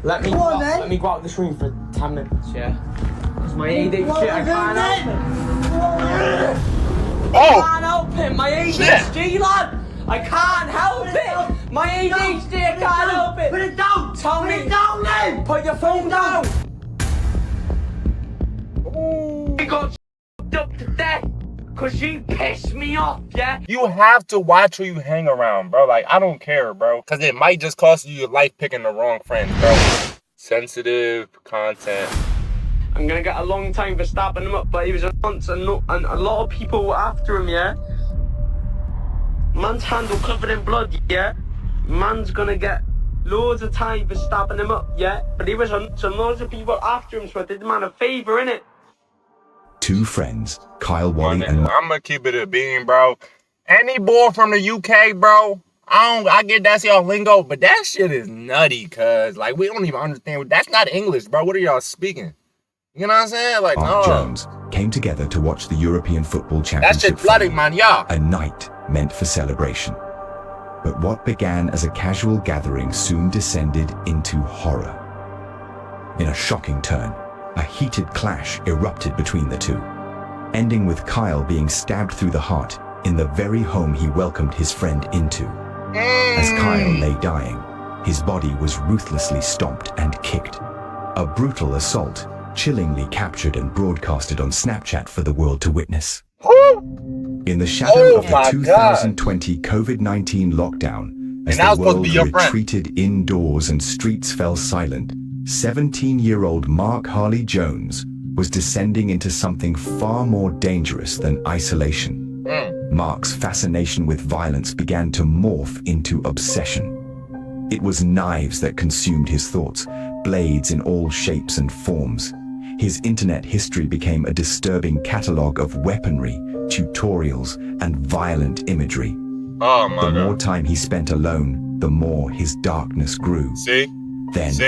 Let me go out this room for 10 minutes, yeah? Because my ADHD, I can't help it. I can't help it, my ADHD, lad! I can't help it! My ADHD, I can't help it! Put it down! Tell me! Put it down then! Put your phone down! I got up to death because she pissed me off, yeah? You have to watch who you hang around, bro. Like, I don't care, bro. Because it might just cost you your life picking the wrong friends, bro. Sensitive content. I'm gonna get a long time for stabbing him up, but he was a nonce and a lot of people were after him, yeah? Man's hand all covered in blood, yeah? Man's gonna get loads of time for stabbing him up, yeah? But he was a nonce and loads of people after him, so I did the man a favour, innit? Two friends, Kyle, Wally, and I'm gonna keep it a bean, bro. Any boy from the UK, bro, I get that's y'all lingo, but that shit is nutty, cuz. Like, we don't even understand. That's not English, bro. What are y'all speaking? You know what I'm saying? Like, Mark Jones came together to watch the European Football Championship. That shit flooding, man, yeah. A night meant for celebration. But what began as a casual gathering soon descended into horror. In a shocking turn, a heated clash erupted between the two, ending with Kyle being stabbed through the heart in the very home he welcomed his friend into. As Kyle lay dying, his body was ruthlessly stomped and kicked. A brutal assault, chillingly captured and broadcasted on Snapchat for the world to witness. In the shadow of the 2020 COVID-19 lockdown, as the world retreated indoors and streets fell silent, 17-year-old Mark Harley Jones was descending into something far more dangerous than isolation. Mark's fascination with violence began to morph into obsession. It was knives that consumed his thoughts, blades in all shapes and forms. His internet history became a disturbing catalogue of weaponry, tutorials, and violent imagery. The more time he spent alone, the more his darkness grew. That's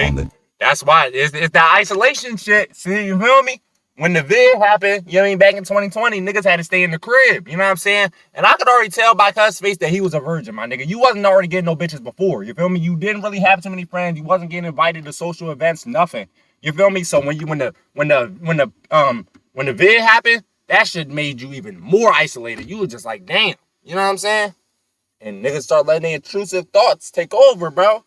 why it's the isolation shit. See, you feel me? When the vid happened, you know what I mean, back in 2020, niggas had to stay in the crib. You know what I'm saying? And I could already tell by Cuz's face that he was a virgin, my nigga. You wasn't already getting no bitches before. You feel me? You didn't really have too many friends. You wasn't getting invited to social events, nothing. You feel me? So when the vid happened, that shit made you even more isolated. You were just like, damn. You know what I'm saying? And niggas start letting their intrusive thoughts take over, bro.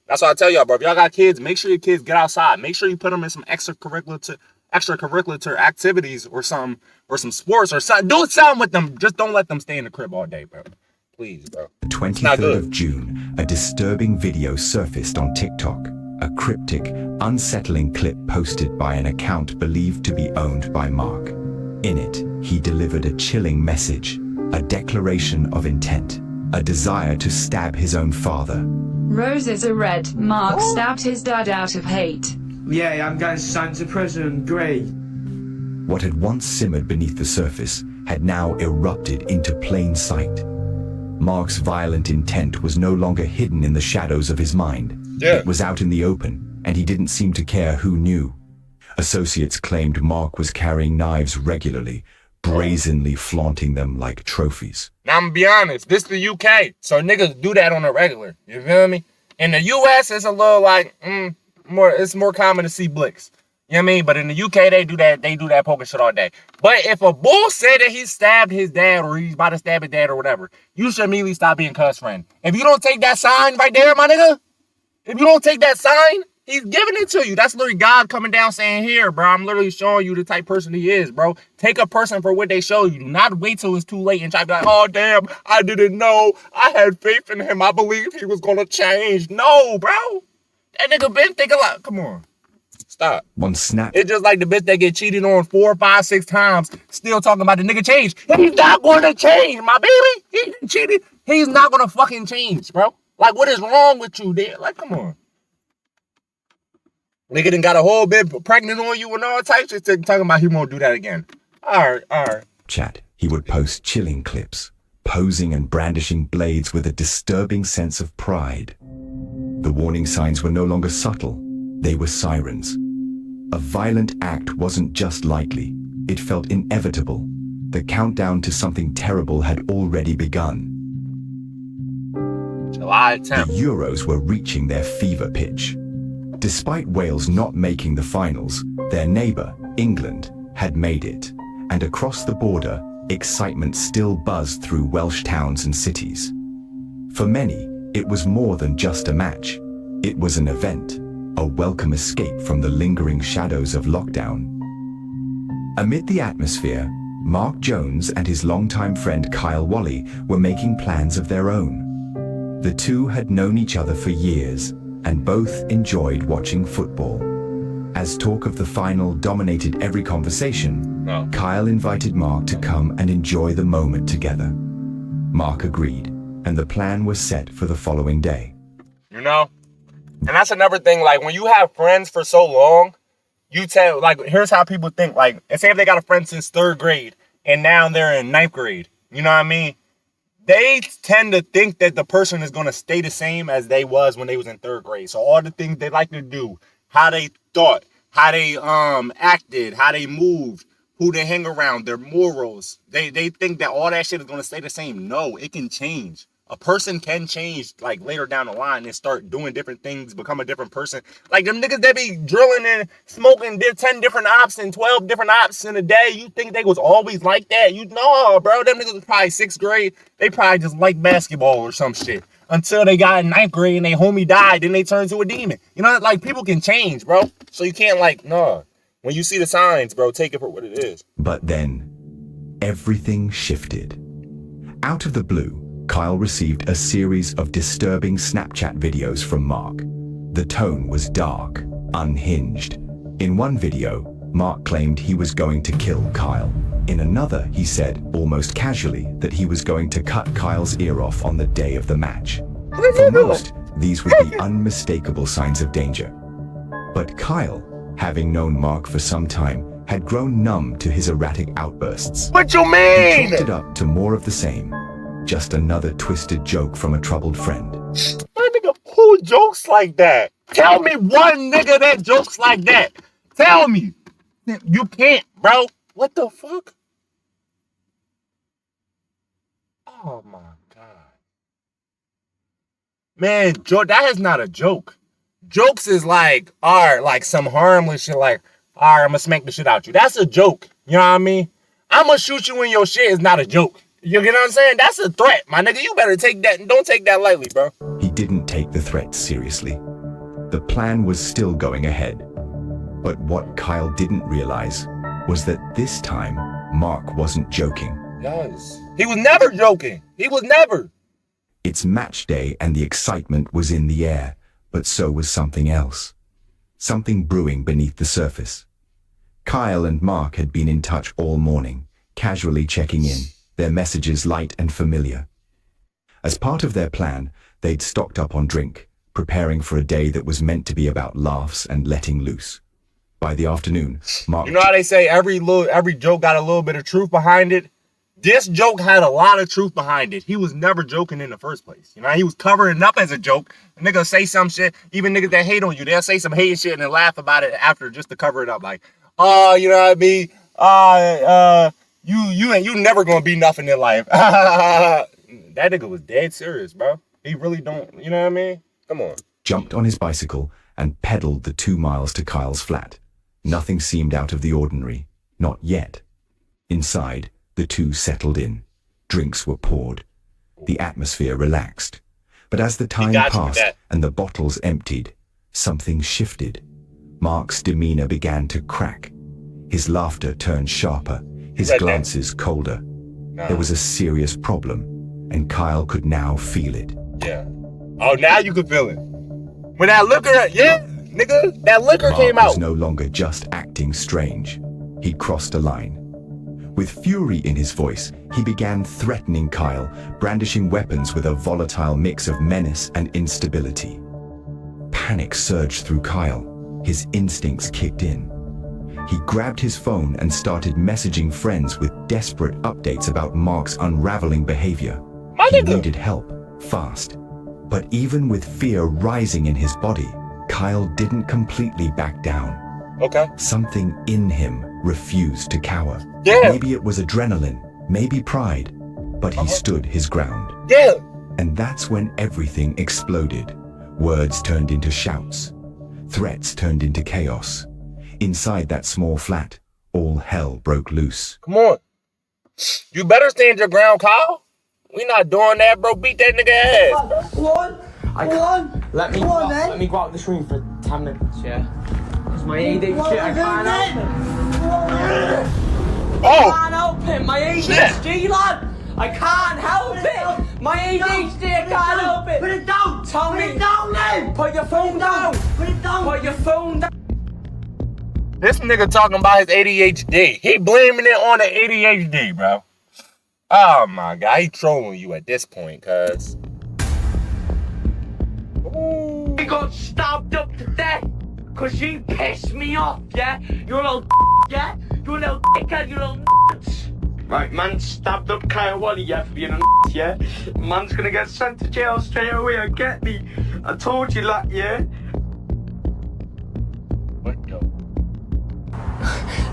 That's what I tell y'all, bro. If y'all got kids, make sure your kids get outside. Make sure you put them in some extracurricular activities or some sports or something. Do something with them. Just don't let them stay in the crib all day, bro. Please, bro. The 23rd of June, a disturbing video surfaced on TikTok. A cryptic, unsettling clip posted by an account believed to be owned by Mark. In it, he delivered a chilling message, a declaration of intent, a desire to stab his own father. Roses are red. Mark stabbed his dad out of hate. Yeah, I'm going sent to prison, great. What had once simmered beneath the surface had now erupted into plain sight. Mark's violent intent was no longer hidden in the shadows of his mind. It was out in the open, and he didn't seem to care who knew. Associates claimed Mark was carrying knives regularly, brazenly flaunting them like trophies. Now, I'm gonna be honest, this is the UK, so niggas do that on a regular, you feel me? In the US, it's a little like, it's more common to see blicks. You know what I mean? But in the UK, they do that poker shit all day. But if a bull said that he stabbed his dad or he's about to stab his dad or whatever, you should immediately stop being Cuz friend. If you don't take that sign right there, my nigga, if you don't take that sign, he's giving it to you. That's literally God coming down saying, here, bro, I'm literally showing you the type of person he is, bro. Take a person for what they show you. Do not wait till it's too late and try to be like, oh, damn, I didn't know. I had faith in him. I believed he was going to change. No, bro. That nigga been thinking like, come on. Stop. One snap. It's just like the bitch that get cheated on 4, 5, 6 times, still talking about the nigga change. He's not going to change, my baby. He cheated. He's not going to fucking change, bro. Like, what is wrong with you, dude? Like, come on. Nigga done got a whole bit pregnant on you and all types of shit, talking about he won't do that again. All right. Chat. He would post chilling clips, posing and brandishing blades with a disturbing sense of pride. The warning signs were no longer subtle. They were sirens. A violent act wasn't just likely. It felt inevitable. The countdown to something terrible had already begun. July 10th. The Euros were reaching their fever pitch. Despite Wales not making the finals, their neighbor, England, had made it, and across the border, excitement still buzzed through Welsh towns and cities. For many, it was more than just a match. It was an event, a welcome escape from the lingering shadows of lockdown. Amid the atmosphere, Mark Jones and his longtime friend Kyle Wally were making plans of their own. The two had known each other for years, and both enjoyed watching football. As talk of the final dominated every conversation, Kyle invited Mark to come and enjoy the moment together. Mark agreed, and the plan was set for the following day. You know? And that's another thing, like, when you have friends for so long, you tell, like, here's how people think, like, say if they got a friend since 3rd grade, and now they're in 9th grade, you know what I mean? They tend to think that the person is going to stay the same as they was when they was in 3rd grade. So all the things they like to do, how they thought, how they acted, how they moved, who they hang around, their morals. They think that all that shit is going to stay the same. No, it can change. A person can change, like, later down the line and start doing different things, become a different person. Like, them niggas that be drilling and smoking 10 different ops and 12 different ops in a day, you think they was always like that? You know, bro, them niggas was probably 6th grade. They probably just like basketball or some shit. Until they got in 9th grade and they homie died, then they turned to a demon. You know, like, people can change, bro. So you can't, like, no. When you see the signs, bro, take it for what it is. But then, everything shifted. Out of the blue, Kyle received a series of disturbing Snapchat videos from Mark. The tone was dark, unhinged. In one video, Mark claimed he was going to kill Kyle. In another, he said, almost casually, that he was going to cut Kyle's ear off on the day of the match. For most, these would be unmistakable signs of danger. But Kyle, having known Mark for some time, had grown numb to his erratic outbursts. What you mean? He chalked it up to more of the same. Just another twisted joke from a troubled friend. My nigga, who jokes like that? Tell me one nigga that jokes like that. Tell me. You can't, bro. What the fuck? Oh my God. Man, that is not a joke. Jokes is like, alright, like some harmless shit, like, alright, I'm gonna smack the shit out you. That's a joke. You know what I mean? I'm gonna shoot you in your shit is not a joke. You get what I'm saying? That's a threat, my nigga. You better take that. Don't take that lightly, bro. He didn't take the threat seriously. The plan was still going ahead. But what Kyle didn't realize was that this time, Mark wasn't joking. Yes. He was never joking. He was never. It's match day and the excitement was in the air, but so was something else. Something brewing beneath the surface. Kyle and Mark had been in touch all morning, casually checking in. Their messages light and familiar. As part of their plan, they'd stocked up on drink, preparing for a day that was meant to be about laughs and letting loose. By the afternoon, Mark... You know how they say every joke got a little bit of truth behind it? This joke had a lot of truth behind it. He was never joking in the first place. You know, he was covering it up as a joke. A nigga say some shit, even niggas that hate on you, they'll say some hate shit and then laugh about it after just to cover it up. Like, you know what I mean? You never gonna be nothing in life. That nigga was dead serious, bro. He really don't, you know what I mean? Come on. Jumped on his bicycle and pedaled the 2 miles to Kyle's flat. Nothing seemed out of the ordinary. Not yet. Inside, the two settled in. Drinks were poured. The atmosphere relaxed. But as the time passed and the bottles emptied, something shifted. Mark's demeanor began to crack. His laughter turned sharper. His glances colder. There was a serious problem, and Kyle could now feel it. Yeah. Oh, now you can feel it. When that liquor, yeah, nigga, that liquor came out. Mark was no longer just acting strange. He'd crossed a line. With fury in his voice, he began threatening Kyle, brandishing weapons with a volatile mix of menace and instability. Panic surged through Kyle. His instincts kicked in. He grabbed his phone and started messaging friends with desperate updates about Mark's unraveling behavior. He needed help, fast. But even with fear rising in his body, Kyle didn't completely back down. Okay. Something in him refused to cower. Yeah. Maybe it was adrenaline, maybe pride, but he stood his ground. Yeah. And that's when everything exploded. Words turned into shouts. Threats turned into chaos. Inside that small flat, all hell broke loose. Come on. You better stand your ground, Kyle. We not doing that, bro. Beat that nigga ass. Go on. Let me go out this room for 10 minutes, yeah? Because my ADHD, I can't help it. I can't help it. My ADHD, lad. I can't help it. My ADHD, I can't help it. Put it down. Tell me. Put it down, then. Put your phone down. Put it down. Put your phone down. This nigga talking about his ADHD. He blaming it on the ADHD, bro. Oh my God, he trolling you at this point, cuz. He got stabbed up to death because she pissed me off, yeah? You little yeah? You little dickhead, you little Right, man stabbed up Kyle Wally, yeah, for being a yeah? Man's gonna get sent to jail straight away, I get me. I told you that, yeah? What the?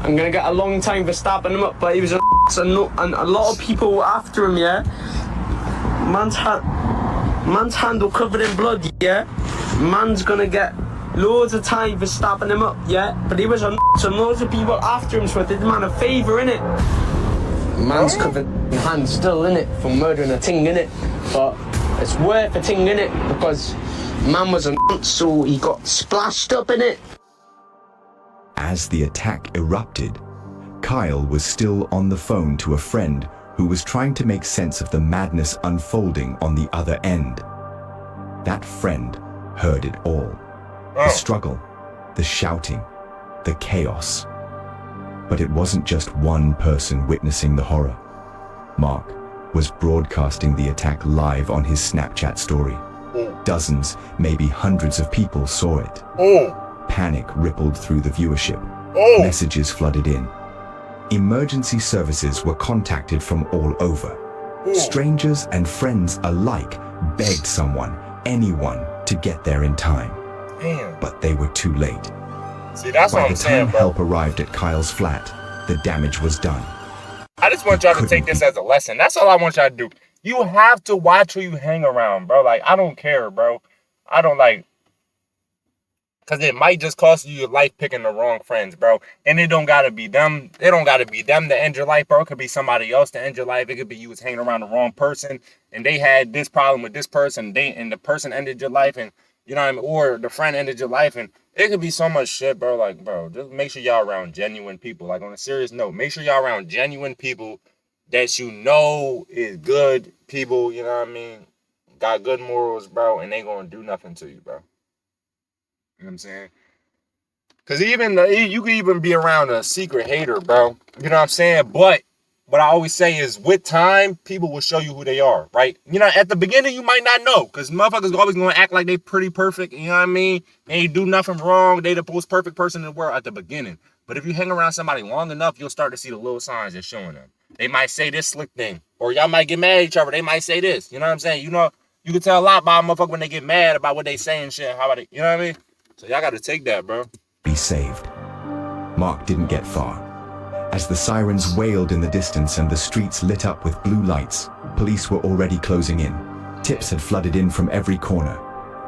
I'm gonna get a long time for stabbing him up, but he was a and a lot of people were after him, yeah? Man's handle covered in blood, yeah? Man's gonna get loads of time for stabbing him up, yeah? But he was a and loads of people after him, so I did the man a favour, innit? Man's covered in hands still, innit? For murdering a ting, innit? But it's worth a ting, innit? Because man was a so he got splashed up, innit? As the attack erupted, Kyle was still on the phone to a friend who was trying to make sense of the madness unfolding on the other end. That friend heard it all. The struggle, the shouting, the chaos. But it wasn't just one person witnessing the horror. Mark was broadcasting the attack live on his Snapchat story. Dozens, maybe hundreds of people saw it. Panic rippled through the viewership. Messages flooded in. Emergency services were contacted from all over. Strangers and friends alike begged someone, anyone, to get there in time. Damn. But they were too late. See, that's what By I'm the saying, time bro. help arrived at Kyle's flat, the damage was done. I just want y'all to take this as a lesson. That's all I want y'all to do. You have to watch who you hang around, bro. Like, I don't care, bro. I don't like... Because it might just cost you your life picking the wrong friends, bro. And it don't got to be them. It don't got to be them to end your life, bro. It could be somebody else to end your life. It could be you was hanging around the wrong person, and they had this problem with this person, and the person ended your life, and you know what I mean? Or the friend ended your life, and it could be so much shit, bro. Like, bro, just make sure y'all around genuine people. Like, on a serious note, make sure y'all around genuine people that you know is good people, you know what I mean? Got good morals, bro, and they gonna do nothing to you, bro. You know what I'm saying? Because even you could even be around a secret hater, bro. You know what I'm saying? But what I always say is with time, people will show you who they are, right? You know, at the beginning, you might not know because motherfuckers always going to act like they pretty perfect. You know what I mean? They ain't do nothing wrong. They the most perfect person in the world at the beginning. But if you hang around somebody long enough, you'll start to see the little signs they're showing them. They might say this slick thing, or y'all might get mad at each other. They might say this. You know what I'm saying? You know, you can tell a lot about a motherfucker when they get mad about what they say and shit. How about it? You know what I mean? So y'all got to take that, bro. Be saved. Mark didn't get far. As the sirens wailed in the distance and the streets lit up with blue lights, police were already closing in. Tips had flooded in from every corner.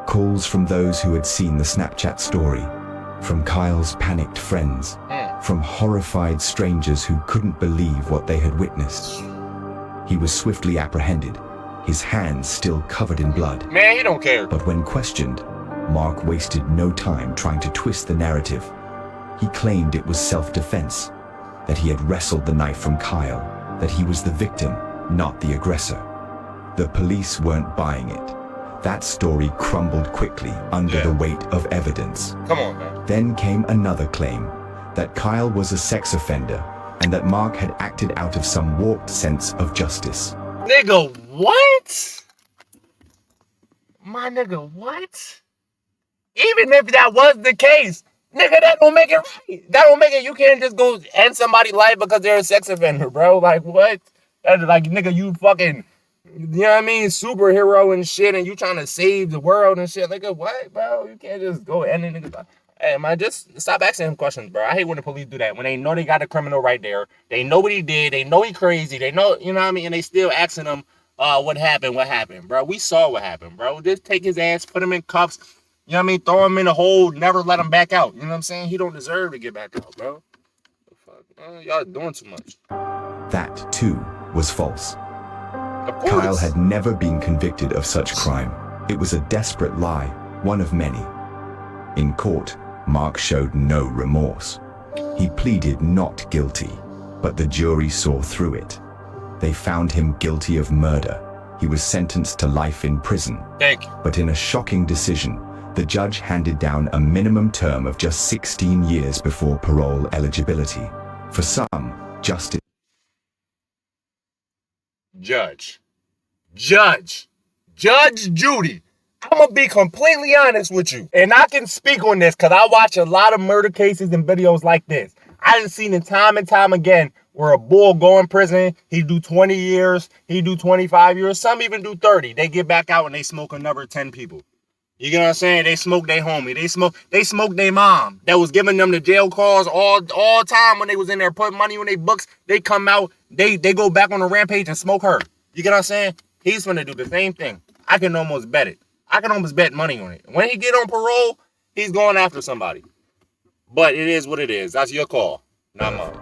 Calls from those who had seen the Snapchat story. From Kyle's panicked friends. From horrified strangers who couldn't believe what they had witnessed. He was swiftly apprehended, his hands still covered in blood. Man, he don't care. But when questioned, Mark wasted no time trying to twist the narrative. He claimed it was self-defense, that he had wrestled the knife from Kyle, that he was the victim, not the aggressor. The police weren't buying it. That story crumbled quickly under the weight of evidence. Come on, man. Then came another claim, that Kyle was a sex offender and that Mark had acted out of some warped sense of justice. Nigga, what? My nigga, what? Even if that was the case, nigga, that don't make it right. That don't make it. You can't just go end somebody's life because they're a sex offender, bro. Like, what? That's like, nigga, you fucking, you know what I mean? Superhero and shit, and you trying to save the world and shit. Nigga, what, bro? You can't just go end it, nigga. Hey, man, just stop asking him questions, bro. I hate when the police do that. When they know they got a criminal right there. They know what he did. They know he crazy. They know, you know what I mean? And they still asking him, what happened, bro? We saw what happened, bro. Just take his ass, put him in cuffs. You know what I mean? Throw him in a hole, never let him back out. You know what I'm saying? He don't deserve to get back out, bro. The fuck? Y'all doing too much. That, too, was false. Of course. Kyle had never been convicted of such crime. It was a desperate lie, one of many. In court, Mark showed no remorse. He pleaded not guilty, but the jury saw through it. They found him guilty of murder. He was sentenced to life in prison. Thank you. But in a shocking decision, the judge handed down a minimum term of just 16 years before parole eligibility. For some, justice... Judge Judy, I'm gonna be completely honest with you, and I can speak on this because I watch a lot of murder cases and videos like this. I done seen it time and time again where a bull go in prison, he do 20 years, he do 25 years, some even do 30. They get back out and they smoke another 10 people. You get what I'm saying? They smoke their homie, they smoke their mom that was giving them the jail calls all time when they was in there putting money on their books. They come out, they go back on a rampage and smoke her. You get what I'm saying? He's gonna do the same thing. I can almost bet it. I can almost bet money on it. When he get on parole, he's going after somebody. But it is what it is. That's your call, not mine.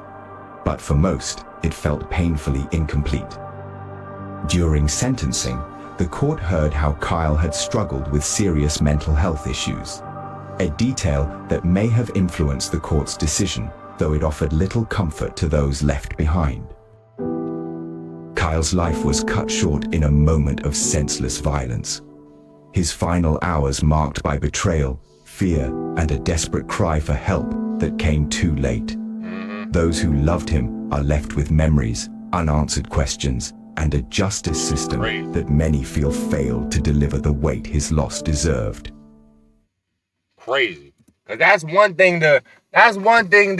But for most, it felt painfully incomplete. During sentencing, the court heard how Kyle had struggled with serious mental health issues, a detail that may have influenced the court's decision, though it offered little comfort to those left behind. Kyle's life was cut short in a moment of senseless violence. His final hours marked by betrayal, fear, and a desperate cry for help that came too late. Those who loved him are left with memories, unanswered questions, and a justice system that many feel failed to deliver the weight his loss deserved. Crazy. Cause that's one thing to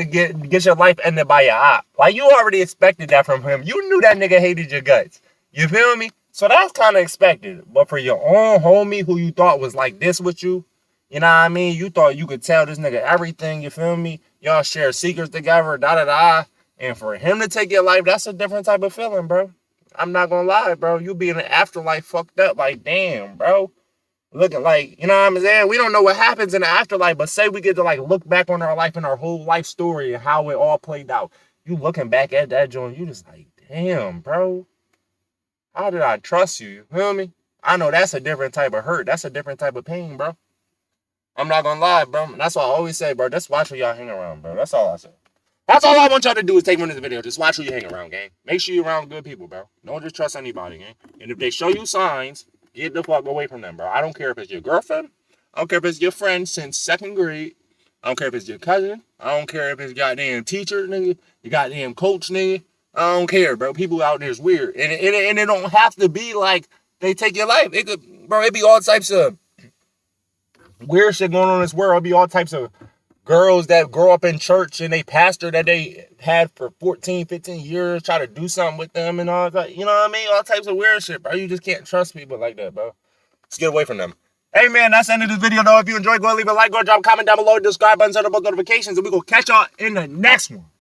get your life ended by your op. Like, you already expected that from him. You knew that nigga hated your guts. You feel me? So that's kind of expected. But for your own homie who you thought was like this with you, you know what I mean? You thought you could tell this nigga everything, you feel me? Y'all share secrets together, da-da-da. And for him to take your life, that's a different type of feeling, bro. I'm not gonna lie, bro. You be in the afterlife fucked up like, damn, bro. Looking like, you know what I'm saying? We don't know what happens in the afterlife, but say we get to like look back on our life and our whole life story and how it all played out. You looking back at that joint, you just like, damn, bro. How did I trust you? You feel me? I know that's a different type of hurt. That's a different type of pain, bro. I'm not gonna lie, bro. That's why I always say, bro, just watch who y'all hang around, bro. That's all I say. That's all I want y'all to do is take from this video. Just watch who you hang around, gang. Make sure you're around good people, bro. Don't just trust anybody, gang. And if they show you signs, get the fuck away from them, bro. I don't care if it's your girlfriend. I don't care if it's your friend since 2nd grade. I don't care if it's your cousin. I don't care if it's goddamn teacher, nigga. Your goddamn coach, nigga. I don't care, bro. People out there is weird. And it don't have to be like they take your life. It could, bro, it be all types of weird shit going on in this world. It be all types of girls that grow up in church and they pastor that they had for 14, 15 years try to do something with them and all that. You know what I mean? All types of weird shit, bro. You just can't trust people like that, bro. Let's get away from them. Hey, man, that's the end of this video, though. If you enjoyed, go ahead, leave a like, go ahead, drop a comment down below, subscribe button, turn on both notifications, and we gonna catch y'all in the next one.